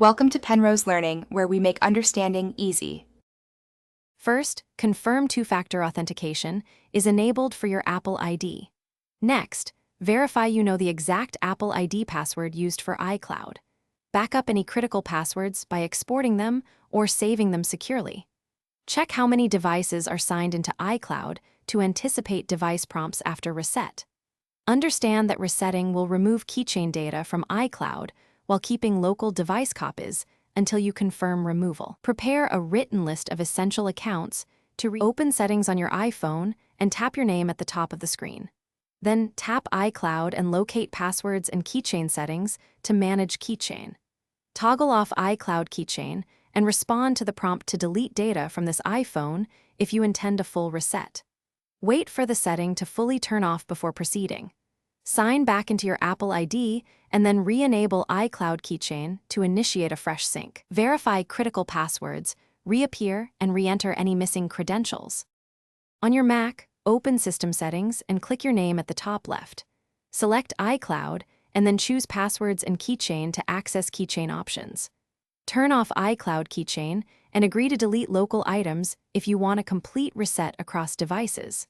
Welcome to Penrose Learning, where we make understanding easy. First, confirm two-factor authentication is enabled for your Apple ID. Next, verify you know the exact Apple ID password used for iCloud. Back up any critical passwords by exporting them or saving them securely. Check how many devices are signed into iCloud to anticipate device prompts after reset. Understand that resetting will remove keychain data from iCloud while keeping local device copies until you confirm removal. Prepare a written list of essential accounts to open settings on your iPhone and tap your name at the top of the screen. Then tap iCloud and locate passwords and keychain settings to manage keychain. Toggle off Icloud Keychain and respond to the prompt to delete data from this iPhone if you intend a full reset. Wait for the setting to fully turn off before proceeding. Sign back into your Apple ID and then re-enable Icloud Keychain to initiate a fresh sync. Verify critical passwords, reappear, and re-enter any missing credentials. On your Mac, open System Settings and click your name at the top left. Select iCloud and then choose Passwords and Keychain to access keychain options. Turn off Icloud Keychain and agree to delete local items if you want a complete reset across devices.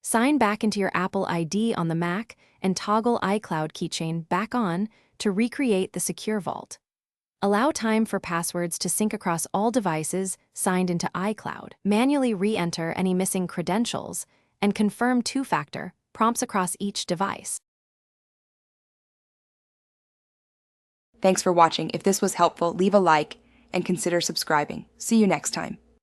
Sign back into your Apple ID on the Mac and toggle Icloud Keychain back on to recreate the secure vault. Allow time for passwords to sync across all devices signed into iCloud. Manually re-enter any missing credentials and confirm two-factor prompts across each device. Thanks for watching. If this was helpful, leave a like and consider subscribing. See you next time.